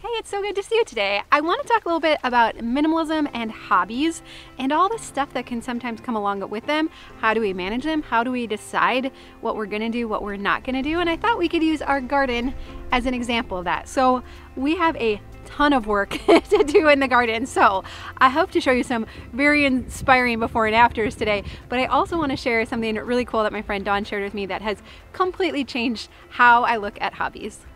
Hey, it's so good to see you today. I want to talk a little bit about minimalism and hobbies and all the stuff that can sometimes come along with them. How do we manage them? How do we decide what we're going to do, what we're not going to do? And I thought we could use our garden as an example of that. So we have a ton of work to do in the garden. So I hope to show you some very inspiring before and afters today, but I also want to share something really cool that my friend Dawn shared with me that has completely changed how I look at hobbies.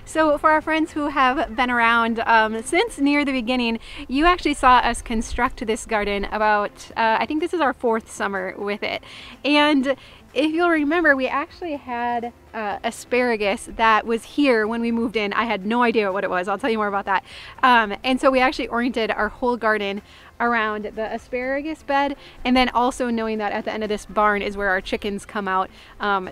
So for our friends who have been around since near the beginning, you actually saw us construct this garden about, I think this is our 4th summer with it. And if you'll remember, we actually had asparagus that was here when we moved in. I had no idea what it was. I'll tell you more about that. And so we actually oriented our whole garden around the asparagus bed, and then also knowing that at the end of this barn is where our chickens come out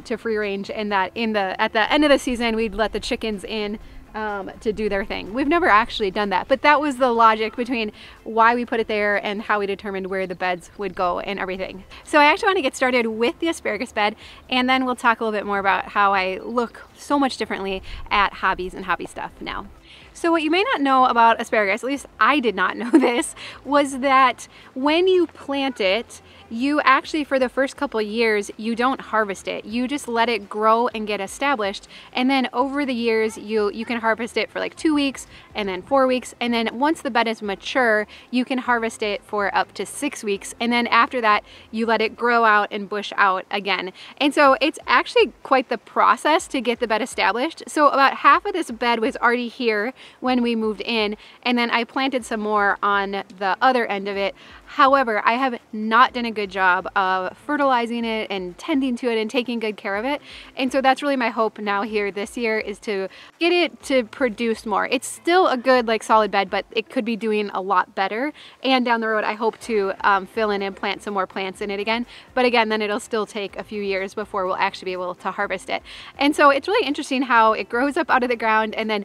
to free range, and that at the end of the season we'd let the chickens in to do their thing. We've never actually done that, but that was the logic between why we put it there and how we determined where the beds would go and everything. So I actually want to get started with the asparagus bed, and then we'll talk a little bit more about how I look so much differently at hobbies and hobby stuff now. So what you may not know about asparagus, at least I did not know this, was that when you plant it, you actually, for the first couple of years, you don't harvest it. You just let it grow and get established. And then over the years, you can harvest it for like 2 weeks and then 4 weeks. And then once the bed is mature, you can harvest it for up to 6 weeks. And then after that, you let it grow out and bush out again. And so it's actually quite the process to get the bed established. So about half of this bed was already here when we moved in, and then I planted some more on the other end of it. However, I have not done a good job of fertilizing it and tending to it and taking good care of it. And so that's really my hope now here this year, is to get it to produce more. It's still a good, like, solid bed, but it could be doing a lot better. And down the road, I hope to fill in and plant some more plants in it again. But again, then it'll still take a few years before we'll actually be able to harvest it. And so it's really interesting how it grows up out of the ground, and then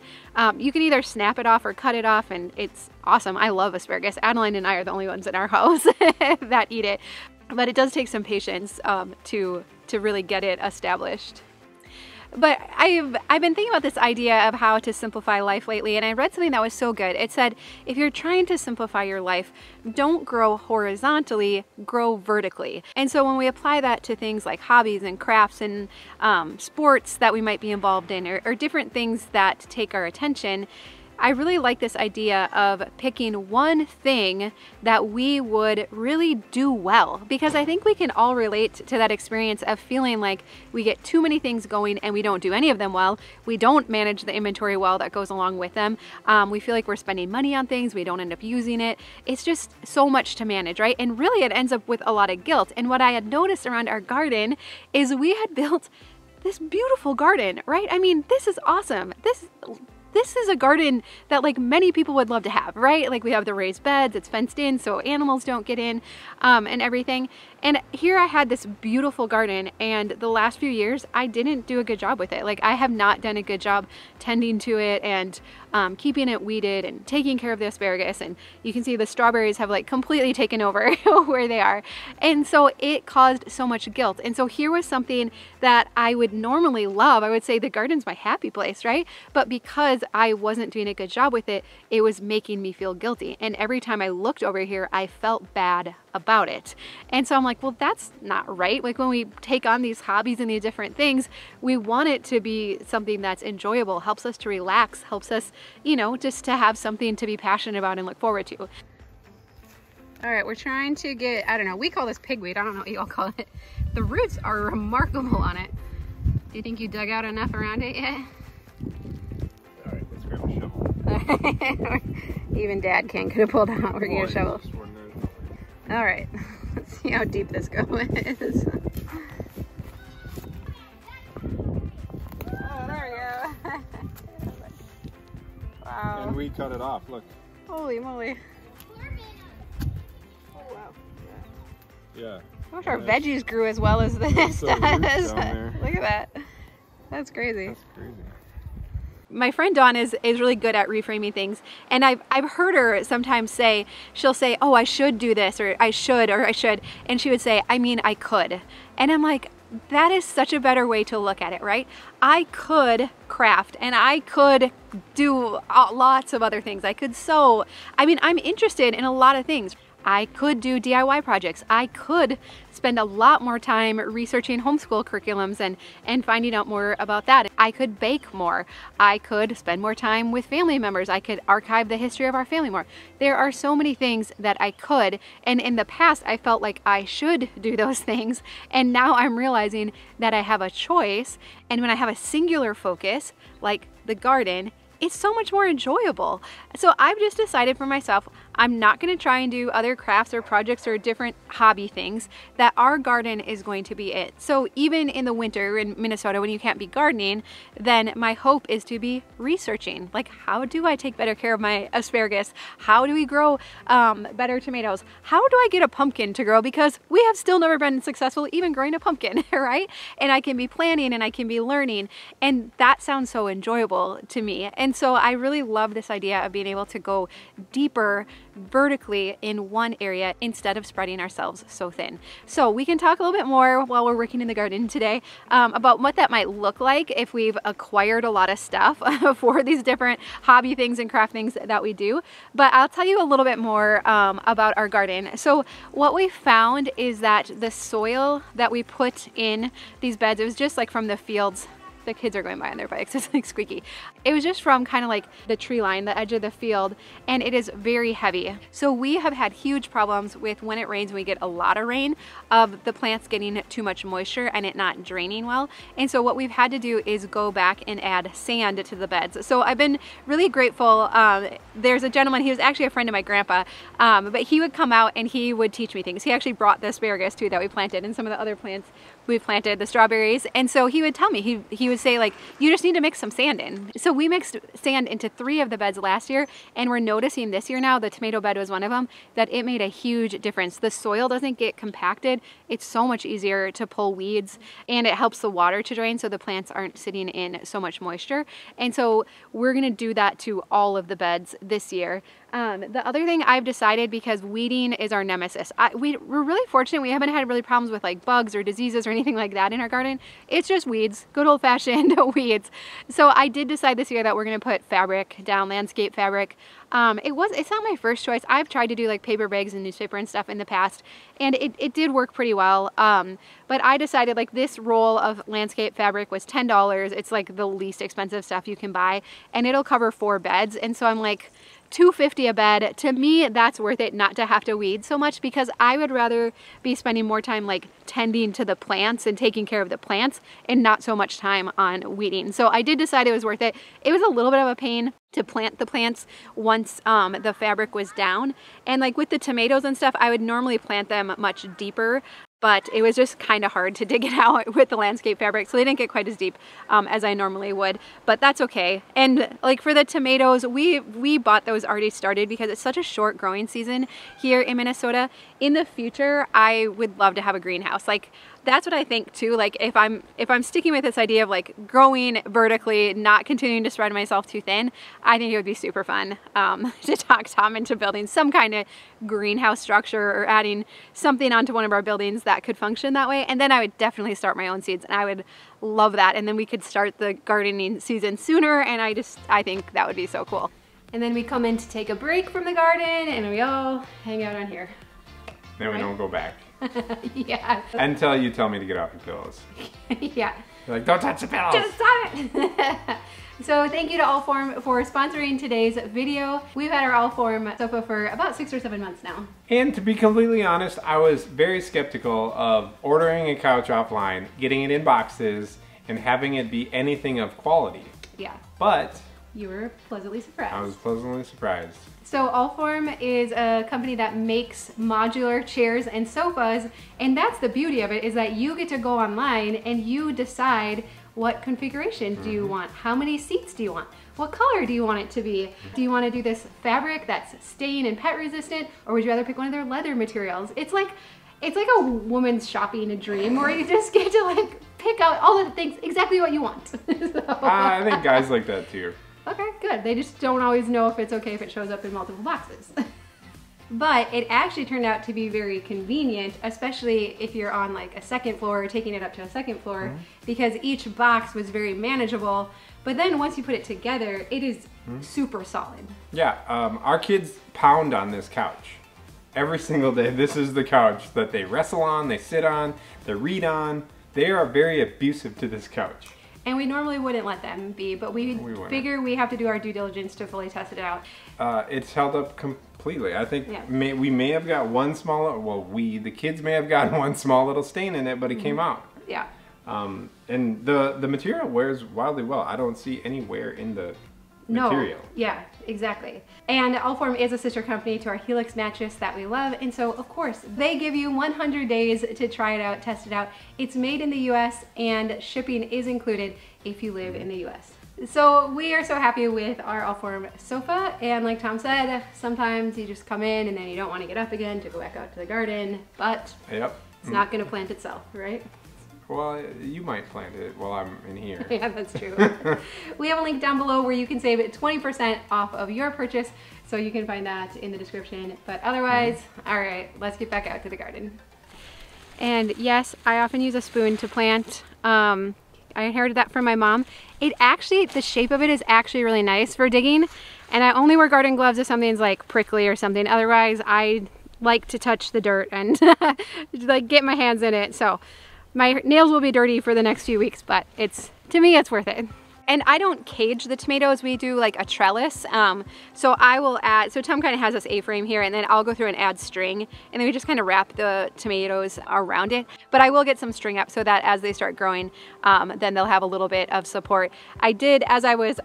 you can either snap it off or cut it off, and it's awesome. I love asparagus. Adeline and I are the only ones in our house that eat it, but it does take some patience to really get it established. But I've been thinking about this idea of how to simplify life lately, and I read something that was so good. It said, if you're trying to simplify your life, don't grow horizontally, grow vertically. And so when we apply that to things like hobbies and crafts and sports that we might be involved in, or different things that take our attention, I really like this idea of picking one thing that we would really do well, because I think we can all relate to that experience of feeling like we get too many things going and we don't do any of them well. We don't manage the inventory well that goes along with them. We feel like we're spending money on things, we don't end up using it. It's just so much to manage, right? And really it ends up with a lot of guilt. And what I had noticed around our garden is we had built this beautiful garden, right? I mean, this is awesome. This is a garden that, like, many people would love to have, right? Like, we have the raised beds, it's fenced in so animals don't get in and everything. And here I had this beautiful garden, and the last few years I didn't do a good job with it. Like, I have not done a good job tending to it and keeping it weeded and taking care of the asparagus. And you can see the strawberries have, like, completely taken over where they are. And so it caused so much guilt. And so here was something that I would normally love. I would say the garden's my happy place, right? But because I wasn't doing a good job with it, it was making me feel guilty. And every time I looked over here, I felt bad about it. And so I'm like, well, that's not right. Like, when we take on these hobbies and these different things, we want it to be something that's enjoyable, helps us to relax, helps us, you know, just to have something to be passionate about and look forward to. All right, we're trying to get, I don't know, we call this pigweed. I don't know what you all call it. The roots are remarkable on it. Do you think you dug out enough around it yet? All right, let's grab a shovel. Even Dad can't get it pulled out. We're getting a shovel. All right, let's see how deep this goes. Oh, there we go. Wow. And we cut it off, look. Holy moly. Oh, wow. Yeah. I wish our veggies grew as well as this does. Look at that. That's crazy. That's crazy. My friend Dawn is really good at reframing things, and I've heard her sometimes say, she'll say, oh, I should do this, or I should, and she would say, I mean, I could. And I'm like, that is such a better way to look at it, right? I could craft, and I could do lots of other things. I could sew. I mean, I'm interested in a lot of things. I could do DIY projects. I could spend a lot more time researching homeschool curriculums and finding out more about that. I could bake more. I could spend more time with family members. I could archive the history of our family more. There are so many things that I could, and in the past I felt like I should do those things, and now I'm realizing that I have a choice, and when I have a singular focus, like the garden, it's so much more enjoyable. So I've just decided for myself, I'm not gonna try and do other crafts or projects or different hobby things, that our garden is going to be it. So even in the winter in Minnesota when you can't be gardening, then my hope is to be researching. Like, how do I take better care of my asparagus? How do we grow better tomatoes? How do I get a pumpkin to grow? Because we have still never been successful even growing a pumpkin, right? And I can be planning and I can be learning, and that sounds so enjoyable to me. And so I really love this idea of being able to go deeper vertically in one area instead of spreading ourselves so thin. So we can talk a little bit more while we're working in the garden today about what that might look like if we've acquired a lot of stuff for these different hobby things and craft things that we do. But I'll tell you a little bit more about our garden. So what we found is that the soil that we put in these beds, it was just like from the fields. The kids are going by on their bikes, it's like squeaky. It was just from kind of like the tree line, the edge of the field, and it is very heavy. So we have had huge problems with when it rains, when we get a lot of rain, of the plants getting too much moisture and it not draining well. And so what we've had to do is go back and add sand to the beds. So I've been really grateful. There's a gentleman, he was actually a friend of my grandpa, but he would come out and he would teach me things. He actually brought the asparagus too that we planted and some of the other plants we planted, the strawberries. And so he would tell me, he would say like, you just need to mix some sand in. So we mixed sand into 3 of the beds last year, and we're noticing this year now, the tomato bed was one of them, that it made a huge difference. The soil doesn't get compacted. It's so much easier to pull weeds, and it helps the water to drain so the plants aren't sitting in so much moisture. And so we're gonna do that to all of the beds this year. The other thing I've decided, because weeding is our nemesis, we're really fortunate we haven't had really problems with like bugs or diseases or anything like that in our garden. It's just weeds, good old-fashioned weeds. So I did decide this year that we're gonna put fabric down, landscape fabric. It's not my first choice. I've tried to do like paper bags and newspaper and stuff in the past, and it did work pretty well. But I decided like this roll of landscape fabric was $10. It's like the least expensive stuff you can buy, and it'll cover 4 beds. And so I'm like, $2.50 a bed. To me, that's worth it not to have to weed so much, because I would rather be spending more time like tending to the plants and taking care of the plants and not so much time on weeding. So I did decide it was worth it. It was a little bit of a pain to plant the plants once the fabric was down. And like with the tomatoes and stuff, I would normally plant them much deeper, but it was just kind of hard to dig it out with the landscape fabric, so they didn't get quite as deep as I normally would, but that's okay. And like for the tomatoes, we bought those already started because it's such a short growing season here in Minnesota. In the future, I would love to have a greenhouse. Like, that's what I think too. Like if I'm sticking with this idea of like growing vertically, not continuing to spread myself too thin, I think it would be super fun to talk Tom into building some kind of greenhouse structure or adding something onto one of our buildings that could function that way. And then I would definitely start my own seeds, and I would love that. And then we could start the gardening season sooner, and I think that would be so cool. And then we come in to take a break from the garden and we all hang out on here. Then we don't go back. Yeah. Until you tell me to get off your pillows. Yeah. You're like, don't touch the pillows. Just stop it. So thank you to Allform for sponsoring today's video. We've had our Allform sofa for about 6 or 7 months now. And to be completely honest, I was very skeptical of ordering a couch offline, getting it in boxes, and having it be anything of quality. Yeah. But you were pleasantly surprised. I was pleasantly surprised. So Allform is a company that makes modular chairs and sofas, and that's the beauty of it, is that you get to go online and you decide what configuration do you want, how many seats do you want, what color do you want it to be, do you want to do this fabric that's stain and pet resistant, or would you rather pick one of their leather materials? It's like a woman's shopping a dream, where you just get to like pick out all the things, exactly what you want. So. I think guys like that too. Okay, good. They just don't always know if it's okay if it shows up in multiple boxes. but it actually turned out to be very convenient, especially if you're on like a second floor, taking it up to a second floor, because each box was very manageable. But then once you put it together, it is super solid. Yeah, our kids pound on this couch every single day. This is the couch that they wrestle on, they sit on, they read on. They are very abusive to this couch. And we normally wouldn't let them be, but we figure we have to do our due diligence to fully test it out. It's held up completely. I think we may have got one small, well, the kids may have gotten one small little stain in it, but it came out. Yeah. And the material wears wildly well. I don't see any wear in the material. Yeah, exactly. And Allform is a sister company to our Helix mattress that we love, and so of course they give you 100 days to try it out, test it out. It's made in the US and shipping is included if you live in the US. So we are so happy with our Allform sofa, and like Tom said, sometimes you just come in and then you don't want to get up again to go back out to the garden, but it's not going to plant itself, right? Well, you might plant it while I'm in here. Yeah, that's true. We have a link down below where you can save 20% off of your purchase, so you can find that in the description. But otherwise, all right, let's get back out to the garden. And yes, I often use a spoon to plant. I inherited that from my mom. The shape of it is actually really nice for digging, and I only wear garden gloves if something's like prickly or something. Otherwise, I like to touch the dirt and like get my hands in it. So my nails will be dirty for the next few weeks, but to me, it's worth it. And I don't cage the tomatoes. We do like a trellis. So I will add, so Tom kind of has this A-frame here, and then I'll go through and add string, and then we just kind of wrap the tomatoes around it. But I will get some string up so that as they start growing, then they'll have a little bit of support. I did, as I was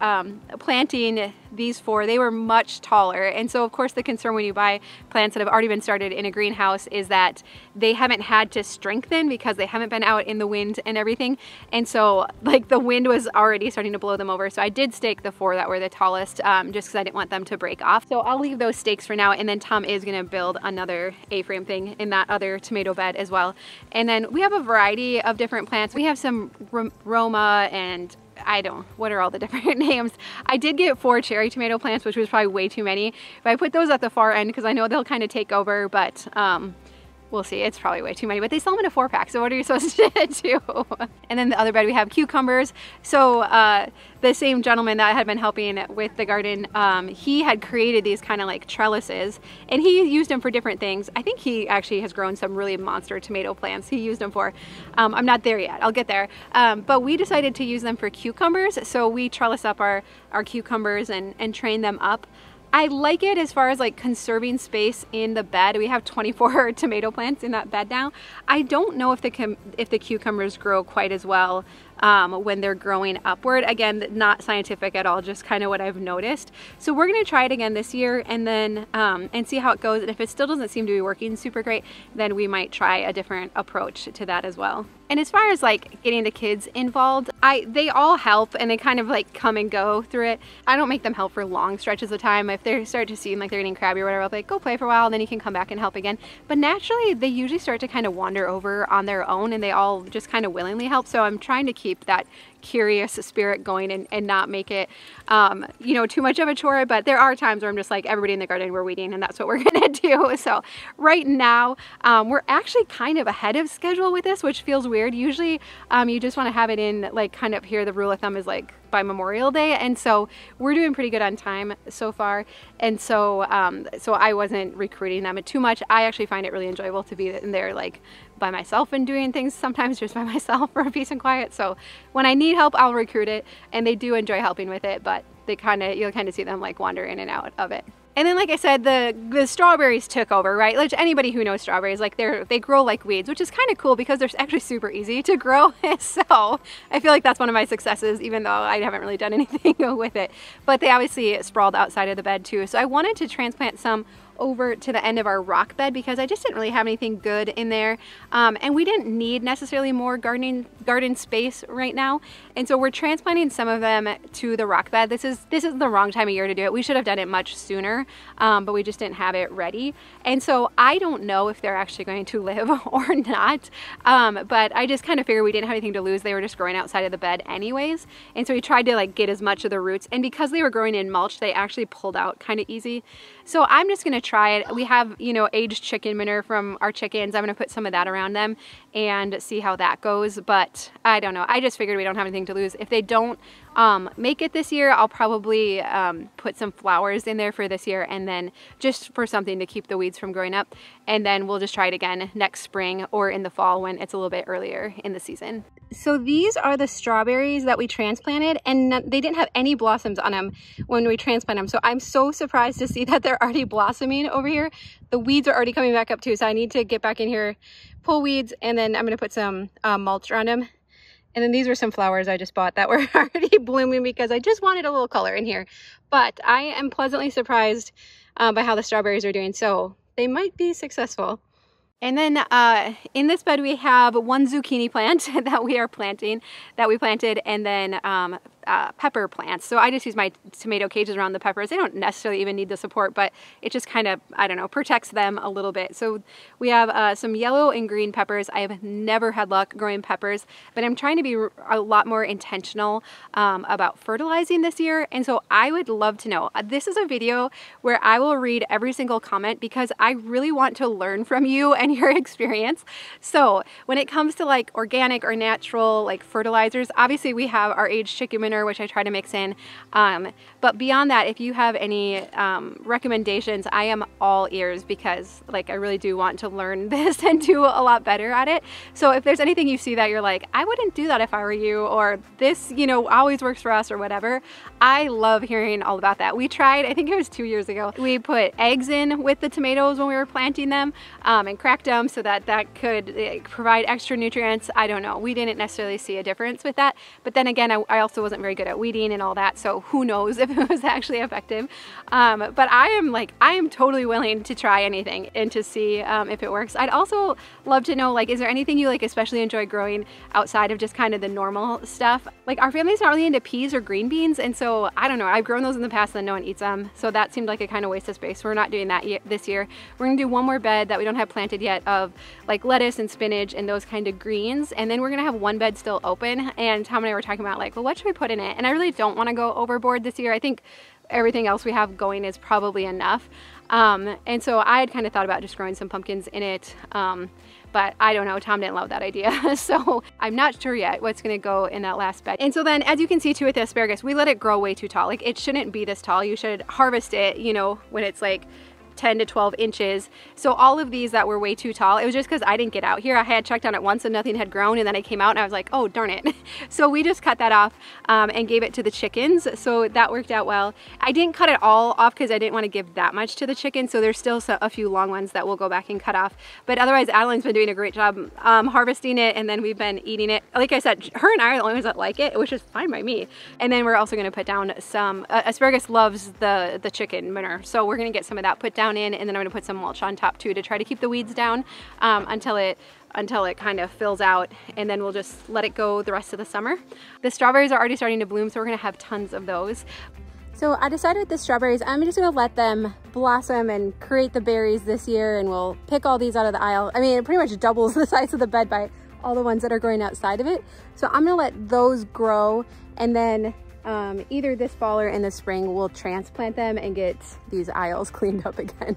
planting these four, they were much taller. And so of course the concern when you buy plants that have already been started in a greenhouse is that they haven't had to strengthen because they haven't been out in the wind and everything. And so like the wind was already starting to blow them over. So I did stake the four that were the tallest just because I didn't want them to break off. So I'll leave those stakes for now. And then Tom is gonna build another A-frame thing in that other tomato bed as well. And then we have a variety of different plants. We have some Roma and what are all the different names? I did get 4 cherry tomato plants, which was probably way too many. But I put those at the far end because I know they'll kind of take over, but we'll see. It's probably way too many, but they sell them in a 4-pack, so what are you supposed to do? And then the other bed, we have cucumbers. So the same gentleman that had been helping with the garden, he had created these kind of like trellises, and he used them for different things. I think he actually has grown some really monster tomato plants he used them for. I'm not there yet, I'll get there. But we decided to use them for cucumbers, so we trellis up our cucumbers and train them up. I like it as far as like conserving space in the bed. We have 24 tomato plants in that bed now. I don't know if the cucumbers grow quite as well when they're growing upward. Again, not scientific at all, just kind of what I've noticed. So we're gonna try it again this year and then and see how it goes. And if it still doesn't seem to be working super great, then we might try a different approach to that as well. And as far as like getting the kids involved, they all help and they kind of like come and go through it. I don't make them help for long stretches of time. If they start to seem like they're getting crabby or whatever, I'll be like, go play for a while, and then you can come back and help again. But naturally, they usually start to kind of wander over on their own, and they all just kind of willingly help. So I'm trying to keep that curious spirit going and not make it you know, too much of a chore. But there are times where I'm just like, everybody in the garden, we're weeding, and that's what we're gonna do. So right now we're actually kind of ahead of schedule with this, which feels weird. Usually you just want to have it in like kind of here, the rule of thumb is like by Memorial Day, and so we're doing pretty good on time so far. And so so I wasn't recruiting them too much. I actually find it really enjoyable to be in there like by myself and doing things sometimes just by myself for peace and quiet. So when I need help, I'll recruit it, and they do enjoy helping with it, but you'll kind of see them like wander in and out of it. And then, like I said, the strawberries took over, right? Like anybody who knows strawberries, like they grow like weeds, which is kind of cool because they're actually super easy to grow. So I feel like that's one of my successes, even though I haven't really done anything with it. But they obviously sprawled outside of the bed too. So I wanted to transplant some over to the end of our rock bed because I just didn't really have anything good in there, and we didn't need necessarily more garden space right now, and so we're transplanting some of them to the rock bed. This is the wrong time of year to do it. We should have done it much sooner, but we just didn't have it ready, and so I don't know if they're actually going to live or not, but I just kind of figured we didn't have anything to lose. They were just growing outside of the bed anyways, and so we tried to like get as much of the roots, and because they were growing in mulch, they actually pulled out kind of easy. So I'm just going to try it. We have, you know, aged chicken manure from our chickens. I'm gonna put some of that around them and see how that goes. But I don't know. I just figured we don't have anything to lose. If they don't make it this year, I'll probably put some flowers in there for this year, and then just for something to keep the weeds from growing up. And then we'll just try it again next spring or in the fall when it's a little bit earlier in the season. So these are the strawberries that we transplanted, and they didn't have any blossoms on them when we transplanted them. So I'm so surprised to see that they're already blossoming over here. The weeds are already coming back up too. So I need to get back in here, pull weeds, and then I'm gonna put some mulch around them. And then these were some flowers I just bought that were already blooming because I just wanted a little color in here. But I am pleasantly surprised by how the strawberries are doing. So they might be successful. And then in this bed we have one zucchini plant that we planted, and then pepper plants. So I just use my tomato cages around the peppers. They don't necessarily even need the support, but it just kind of, I don't know, protects them a little bit. So we have some yellow and green peppers. I have never had luck growing peppers, but I'm trying to be a lot more intentional about fertilizing this year. And so I would love to know. This is a video where I will read every single comment because I really want to learn from you and your experience. So when it comes to like organic or natural like fertilizers, obviously we have our aged chicken manure, which I try to mix in. But beyond that, if you have any recommendations, I am all ears because like I really do want to learn this and do a lot better at it. So if there's anything you see that you're like, I wouldn't do that if I were you, or this, you know, always works for us or whatever, I love hearing all about that. We tried, I think it was 2 years ago, we put eggs in with the tomatoes when we were planting them and cracked them so that that could provide extra nutrients. I don't know. We didn't necessarily see a difference with that. But then again, I also wasn't very good at weeding and all that, so who knows if it was actually effective. But I am totally willing to try anything and to see if it works. I'd also love to know, like, is there anything you like especially enjoy growing outside of just kind of the normal stuff? Like, our family's not really into peas or green beans, and so I don't know, I've grown those in the past and no one eats them, so that seemed like a kind of waste of space. We're not doing that this year. We're gonna do one more bed that we don't have planted yet of like lettuce and spinach and those kind of greens, and then we're gonna have one bed still open. And Tom and I were talking about like, well, what should we put in it? And I really don't want to go overboard this year. I think everything else we have going is probably enough. And so I had kind of thought about just growing some pumpkins in it. But I don't know, Tom didn't love that idea. So I'm not sure yet what's gonna go in that last bed. And so then, as you can see too with the asparagus, we let it grow way too tall. Like, it shouldn't be this tall. You should harvest it, you know, when it's like 10 to 12 inches. So all of these that were way too tall, it was just because I didn't get out here. I had checked on it once and nothing had grown, and then I came out and I was like, oh darn it. So we just cut that off and gave it to the chickens. So that worked out well. I didn't cut it all off because I didn't want to give that much to the chickens. So there's still a few long ones that we'll go back and cut off. But otherwise, Adeline's been doing a great job harvesting it, and then we've been eating it. Like I said, her and I are the only ones that like it, which is fine by me. And then we're also going to put down some, asparagus loves the chicken manure. So we're going to get some of that put down in, and then I'm going to put some mulch on top too to try to keep the weeds down until it kind of fills out, and then we'll just let it go the rest of the summer. The strawberries are already starting to bloom, so we're going to have tons of those. So I decided with the strawberries, I'm just going to let them blossom and create the berries this year, and we'll pick all these out of the aisle. I mean, it pretty much doubles the size of the bed by all the ones that are growing outside of it. So I'm going to let those grow, and then either this fall or in the spring, we'll transplant them and get these aisles cleaned up again.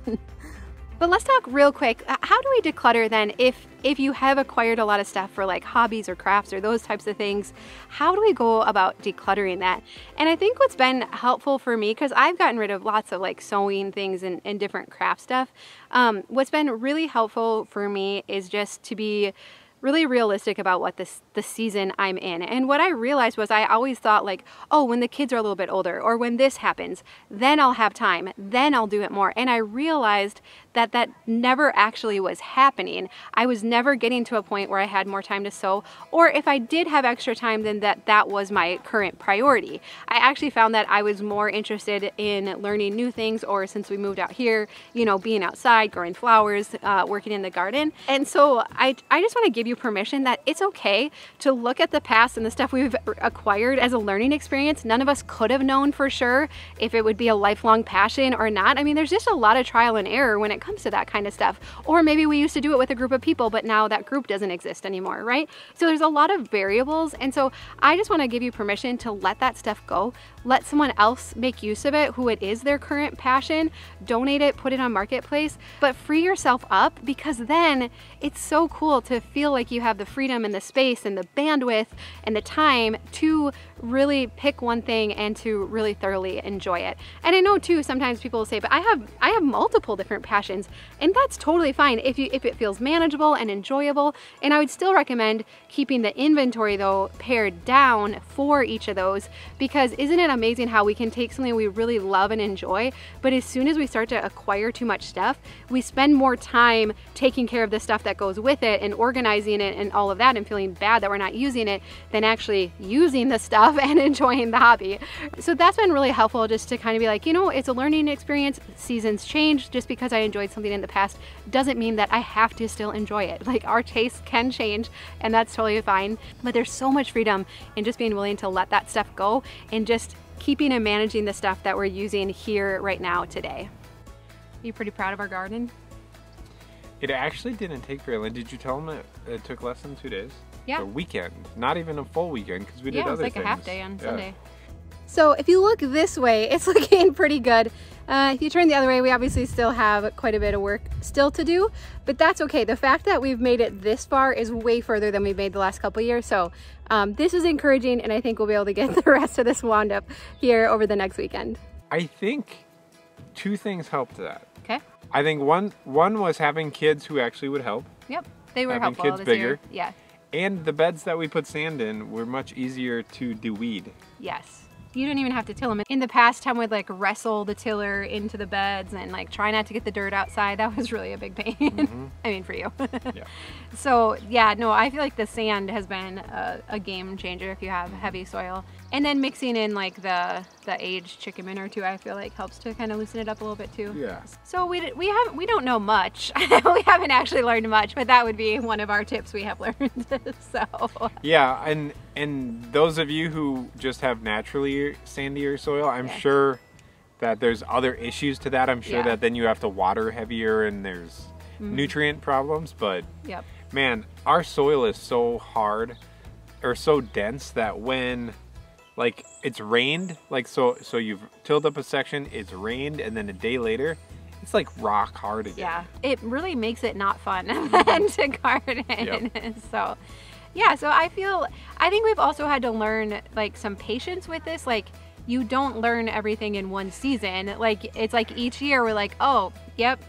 But let's talk real quick. How do we declutter then if you have acquired a lot of stuff for like hobbies or crafts or those types of things? How do we go about decluttering that? And I think what's been helpful for me, because I've gotten rid of lots of like sewing things and different craft stuff, what's been really helpful for me is just to be really realistic about what the season I'm in. And what I realized was I always thought like, oh, when the kids are a little bit older, or when this happens, then I'll have time, then I'll do it more. And I realized that that never actually was happening. I was never getting to a point where I had more time to sew, or if I did have extra time, then that was my current priority. I actually found that I was more interested in learning new things, or since we moved out here, you know, being outside, growing flowers, working in the garden. And so I just want to give you permission that it's okay to look at the past and the stuff we've acquired as a learning experience. None of us could have known for sure if it would be a lifelong passion or not. I mean, there's just a lot of trial and error when it comes to that kind of stuff. Or maybe we used to do it with a group of people, but now that group doesn't exist anymore, right? So there's a lot of variables. And so I just want to give you permission to let that stuff go. Let someone else make use of it, who it is their current passion, donate it, put it on Marketplace, but free yourself up, because then it's so cool to feel like you have the freedom and the space and the bandwidth and the time to really pick one thing and to really thoroughly enjoy it. And I know too, sometimes people will say, but I have multiple different passions, and that's totally fine if it feels manageable and enjoyable. And I would still recommend keeping the inventory though pared down for each of those, because isn't it amazing how we can take something we really love and enjoy, but as soon as we start to acquire too much stuff, we spend more time taking care of the stuff that goes with it and organizing it and all of that and feeling bad that we're not using it than actually using the stuff and enjoying the hobby. So that's been really helpful, just to kind of be like, you know, it's a learning experience. Seasons change. Just because I enjoyed something in the past doesn't mean that I have to still enjoy it. Like, our tastes can change, and that's totally fine. But there's so much freedom in just being willing to let that stuff go and just keeping and managing the stuff that we're using here right now today. Are you pretty proud of our garden? It actually didn't take very long. Did you tell them it took less than 2 days? Yeah. A weekend, not even a full weekend, because we did other things. Yeah, it was like a half day on Sunday. Yeah. So if you look this way, it's looking pretty good. If you turn the other way, we obviously still have quite a bit of work still to do, but that's okay. The fact that we've made it this far is way further than we've made the last couple of years. So this is encouraging, and I think we'll be able to get the rest of this wound up here over the next weekend. I think 2 things helped that. Okay. I think one was having kids who actually would help. Yep, they were having helpful kids this bigger. year. Yeah. And the beds that we put sand in were much easier to deweed. Yes. You don't even have to till them. In the past, Tom would like wrestle the tiller into the beds and like try not to get the dirt outside. That was really a big pain. Mm-hmm. I mean, for you. Yeah. So yeah, no, I feel like the sand has been a game changer if you have heavy soil. And then mixing in like the aged chicken manure too, I feel like helps to kind of loosen it up a little bit too. Yeah. So we don't know much. We haven't actually learned much, but that would be one of our tips we have learned. So. Yeah, and those of you who just have naturally sandier soil, I'm sure that there's other issues to that. I'm sure that then you have to water heavier and there's nutrient problems, but man, our soil is so hard or so dense that when like it's rained, like so you've tilled up a section, it's rained, and then a day later it's like rock hard again. Yeah, it really makes it not fun to garden. Yep. So yeah, so I think we've also had to learn like some patience with this. Like, you don't learn everything in one season. Like, it's like each year we're like, oh, yep,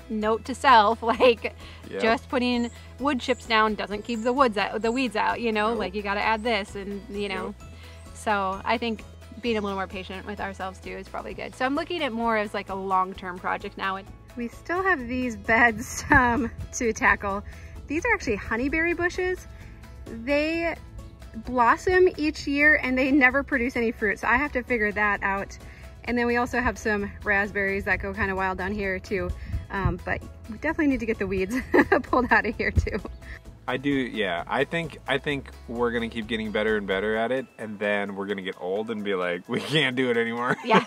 note to self, like just putting wood chips down doesn't keep the weeds out, you know, like you got to add this, and you know. So I think being a little more patient with ourselves too is probably good. So I'm looking at more as like a long-term project now. We still have these beds to tackle. These are actually honeyberry bushes. They blossom each year and they never produce any fruit, so I have to figure that out. And then we also have some raspberries that go kind of wild down here too, but we definitely need to get the weeds pulled out of here too. I do, yeah. I think we're gonna keep getting better and better at it, and then we're gonna get old and be like, we can't do it anymore. Yeah,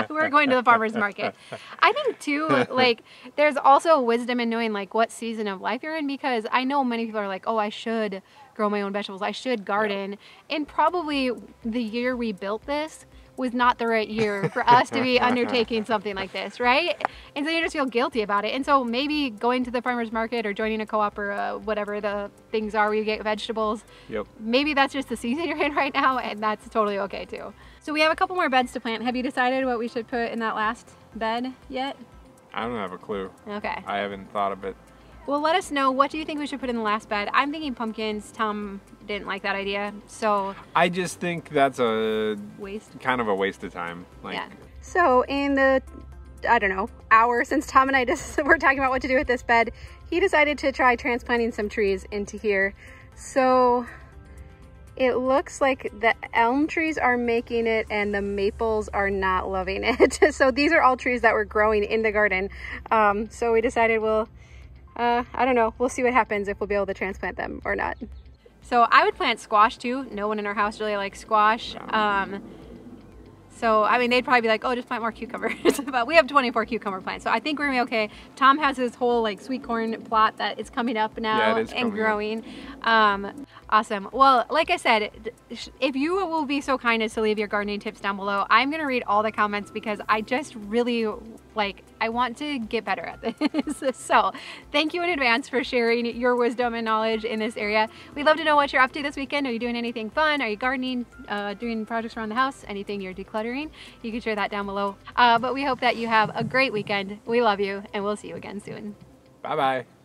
we're going to the farmer's market. I think too, like, there's also wisdom in knowing like what season of life you're in, because I know many people are like, oh, I should grow my own vegetables, I should garden, and probably the year we built this was not the right year for us to be undertaking something like this, right? And so you just feel guilty about it. And so maybe going to the farmer's market or joining a co-op or whatever the things are where you get vegetables, maybe that's just the season you're in right now, and that's totally okay too. So we have a couple more beds to plant. Have you decided what we should put in that last bed yet? I don't have a clue. Okay. I haven't thought of it. Well, let us know, what do you think we should put in the last bed? I'm thinking pumpkins. Tom didn't like that idea, so. I just think that's a waste. Kind of a waste of time. Like. Yeah. So in the, I don't know, hour since Tom and I just were talking about what to do with this bed, he decided to try transplanting some trees into here. So it looks like the elm trees are making it and the maples are not loving it. So these are all trees that were growing in the garden. So we decided I don't know, we'll see what happens if we'll be able to transplant them or not. So I would plant squash too. No one in our house really likes squash. So, I mean, they'd probably be like, oh, just plant more cucumbers. But we have 24 cucumber plants, so I think we're gonna be okay. Tom has his whole like sweet corn plot that is coming up now and growing. Awesome. Well, like I said, if you will be so kind as to leave your gardening tips down below, I'm gonna read all the comments because I just really I want to get better at this. So thank you in advance for sharing your wisdom and knowledge in this area. We'd love to know what you're up to this weekend. Are you doing anything fun? Are you gardening, doing projects around the house, anything you're decluttering? You can share that down below. But we hope that you have a great weekend. We love you, and we'll see you again soon. Bye-bye.